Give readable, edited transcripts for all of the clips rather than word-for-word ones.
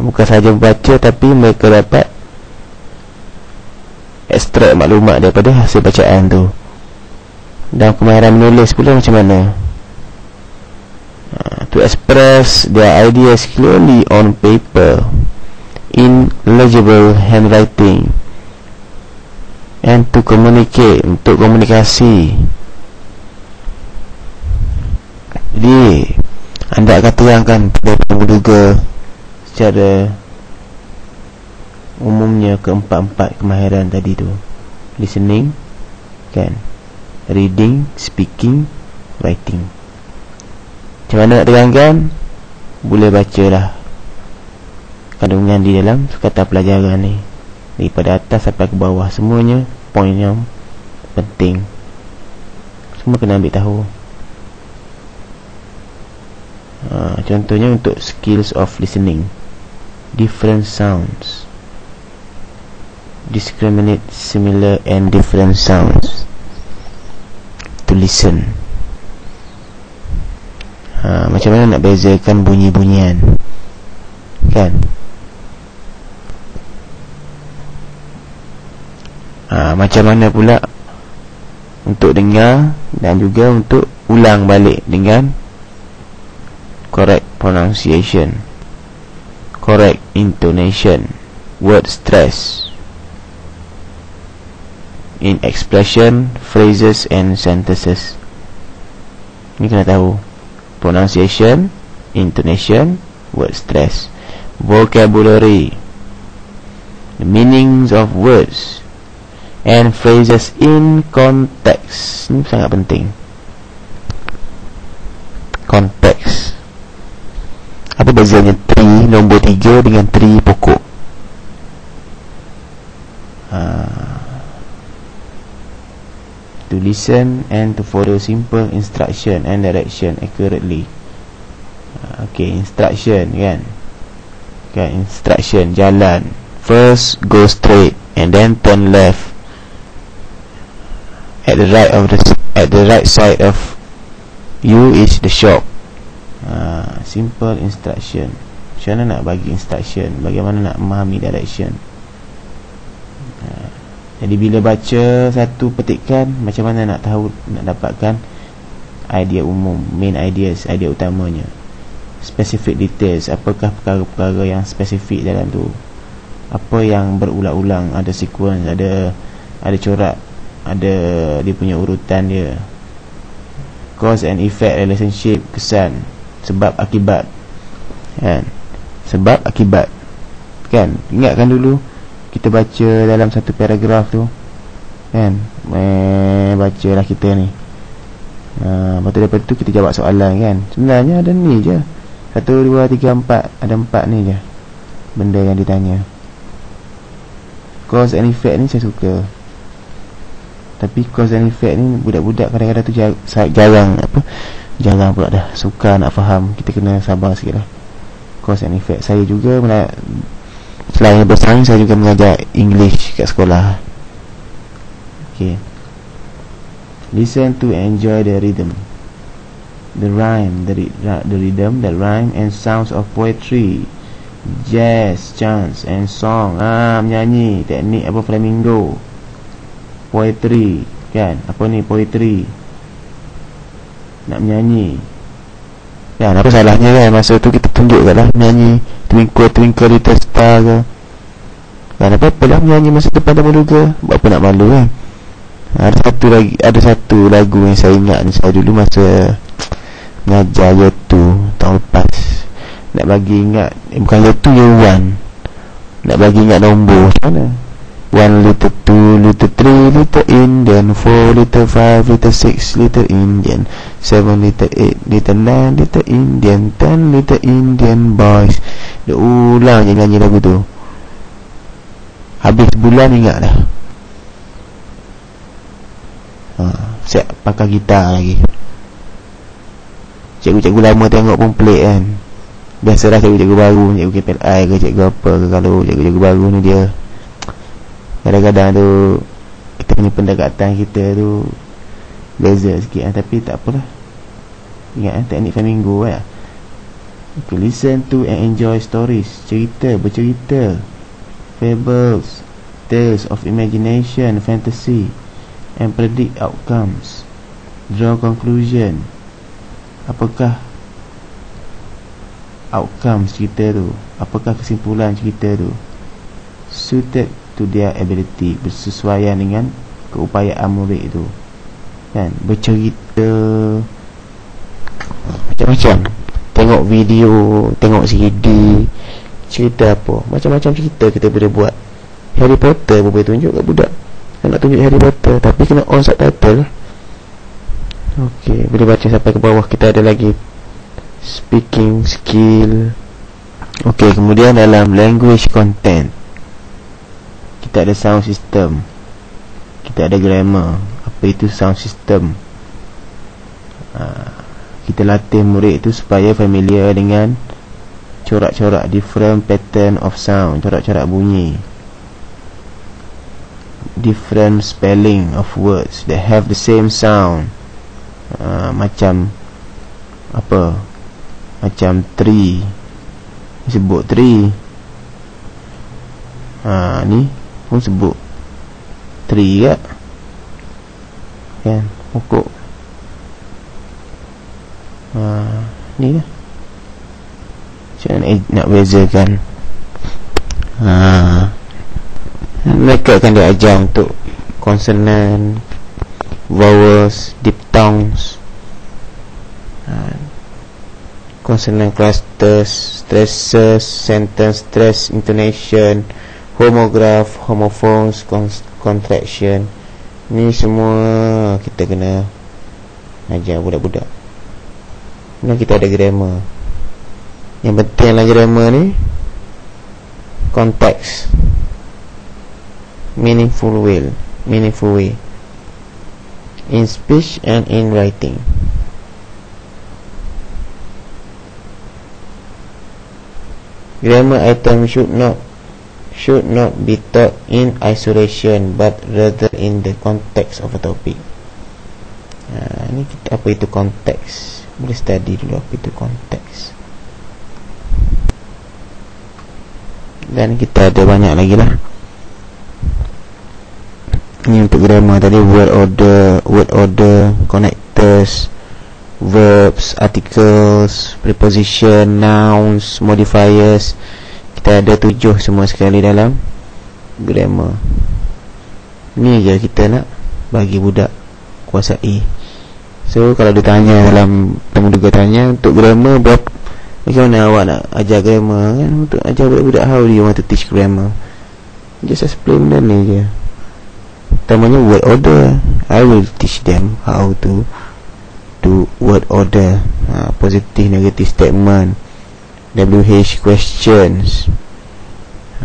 Bukan sahaja membaca, tapi mereka dapat ekstrak maklumat daripada hasil bacaan tu. Dan kemahiran menulis pula macam mana? To express their ideas clearly on paper in legible handwriting, and to communicate, untuk komunikasi. Jadi anda akan terangkan kepada menduga secara umumnya keempat-empat kemahiran tadi tu. Listening, kan, reading, speaking, writing. Macam mana nak terangkan? Boleh bacalah kandungan di dalam kata pelajaran ni, daripada atas sampai ke bawah, semuanya poin yang penting, semua kena ambil tahu. Contohnya untuk skills of listening, different sounds, discriminate similar and different sounds to listen. Macam mana nak bezakan bunyi-bunyian, kan? Macam mana pula untuk dengar dan juga untuk ulang balik dengan correct pronunciation, correct intonation, word stress in expression, phrases and sentences. Ni kena tahu. Pronunciation, intonation, word stress, vocabulary, the meanings of words and phrases in context. Ni sangat penting. Konteks. Apa bezanya tree nombor 3 dengan tree pokok? To listen and to follow simple instruction and direction accurately. Okay, instruction, kan? Instruction, jalan. First go straight and then turn left at the right side of you is the shop. Simple instruction. Macam mana nak bagi instruction, bagaimana nak memahami direction. Jadi bila baca satu petikan, macam mana nak tahu, nak dapatkan idea umum, main ideas, idea utamanya. Specific details, apakah perkara-perkara yang spesifik dalam tu, apa yang berulang-ulang, ada sequence, ada corak, ada dia punya urutan dia. Cause and effect, relationship, kesan, sebab akibat, kan? Sebab akibat, kan? Ingatkan dulu kita baca dalam satu paragraf tu, kan? Bacalah kita ni. Lepas tu daripada tu kita jawab soalan, kan? Sebenarnya ada ni je, 1, 2, 3, 4. Ada 4 ni je benda yang ditanya. Cause and effect ni saya suka. Tapi cause and effect ni budak-budak kadang-kadang tu jarang pula dah suka nak faham. Kita kena sabar sikit lah. Cause and effect. Saya juga selain bersains, saya juga mengajar English kat sekolah. Okay. Listen to enjoy the rhythm, the rhyme, the rhythm, the rhyme and sounds of poetry, jazz, chants and song. Menyanyi, teknik apa, flamingo. Poetry, kan? Apa ni poetry? Nak menyanyi, kan? Apa salahnya, kan? Masa tu kita tunjukkan lah menyanyi Twinkle Twinkle Little Star ke, kan? Apa-apa lah menyanyi masa depan dah malu ke? Buat apa nak malu, kan? Ada satu lagu yang saya ingat ni, saya dulu masa mengajar year 2 tahun lepas, nak bagi ingat, bukan year 2, year 1, nak bagi ingat nombor. Macam mana? 1 little 2 little 3 little Indian, 4 little 5 little 6 little Indian, 7 little 8 little 9 little Indian, 10 little Indian boys. Dia ulang je nyanyi lagu tu. Habis bulan ingat dah. Siap pakai gitar lagi. Cikgu-cikgu lama tengok pun pelik, kan? Biasalah cikgu-cikgu baru, cikgu KPLI ke cikgu apa ke, kalau cikgu-cikgu baru ni dia kadang-kadang tu kita punya pendekatan kita tu beza sikit, tapi tak apalah. Ingat teknik flamingo, Okay, listen to and enjoy stories. Bercerita. Fables, tales of imagination, fantasy, and predict outcomes. Draw conclusion. Apakah outcome cerita tu? Apakah kesimpulan cerita tu? Suited to their ability, bersesuaian dengan keupayaan murid itu. Kan? Bercerita macam-macam. Tengok video, tengok CD, cerita apa, macam-macam cerita kita boleh buat. Harry Potter pun boleh tunjuk kat budak. Nak tunjuk Harry Potter, tapi kena on subtitle. Okey, boleh baca sampai ke bawah. Kita ada lagi speaking skill. Okey, kemudian dalam language content kita ada sound system, kita ada grammar. Apa itu sound system? Kita latih murid itu supaya familiar dengan corak-corak, different pattern of sound, corak-corak bunyi, different spelling of words that have the same sound. Macam apa? Macam tree, sebut tree. Ni pun sebut tree kat, kan, pokok. Ni lah. Macam mana nak bezakan? Mereka akan diajar untuk consonant, vowels, diphthongs, consonant clusters, stresses, sentence stress, intonation, homograph, homophones, contraction. Ni semua kita kena ajar budak-budak. Dan kita ada grammar. Yang penting dalam grammar ni konteks, meaningful way in speech and in writing. Grammar item should not be taught in isolation, but rather in the context of a topic. Ni kita, apa itu konteks? Boleh study dulu apa itu konteks. Dan kita ada banyak lagi lah. Ini untuk grammar tadi, word order, connectors, verbs, articles, preposition, nouns, modifiers. Kita ada 7 semua sekali dalam grammar. Ni je kita nak bagi budak kuasai. So kalau ditanya dalam temuduga tanya untuk grammar, macam mana awak nak ajar grammar, kan? Untuk ajar budak-budak, how do you want to teach grammar? Just explain benda ni je. Pertamanya word order. I will teach them how to do word order, positive, negative statement, WH questions,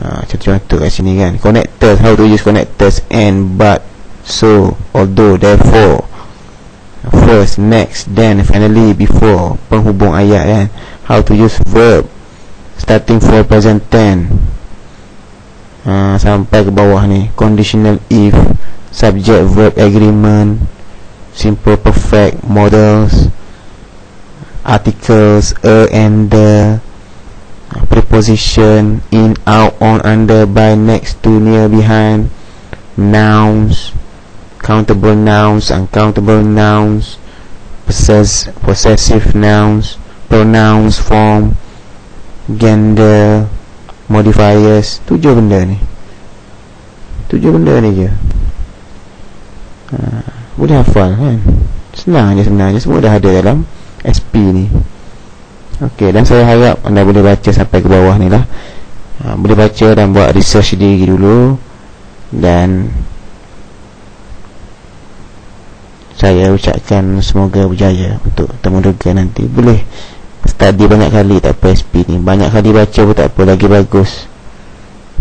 contoh-contoh kat sini kan. Connectors, how to use connectors, and, but, so, although, therefore, first, next, then, finally, before, penghubung ayat kan. How to use verb, starting for present tense, sampai ke bawah ni, conditional if, subject verb agreement, simple perfect, models, articles, a and the, preposition, in, out, on, under, by, next to, near, behind, nouns, countable nouns, uncountable nouns, possessive nouns, pronouns, form, gender, modifiers. 7 benda ni je. Boleh hafal kan? Senang je sebenarnya. Semua dah ada dalam SP ni. Okey, dan saya harap anda boleh baca sampai ke bawah ni lah. Boleh baca dan buat research diri dulu. Dan saya ucapkan semoga berjaya untuk temuduga nanti. Boleh study banyak kali, tak apa. SP ni banyak kali baca pun tak apa, lagi bagus.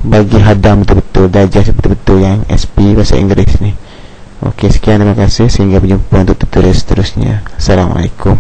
Bagi hadam betul-betul, belajar betul-betul yang SP bahasa Inggeris ni. Okey, sekian, terima kasih. Sehingga berjumpa untuk tutorial seterusnya. Assalamualaikum.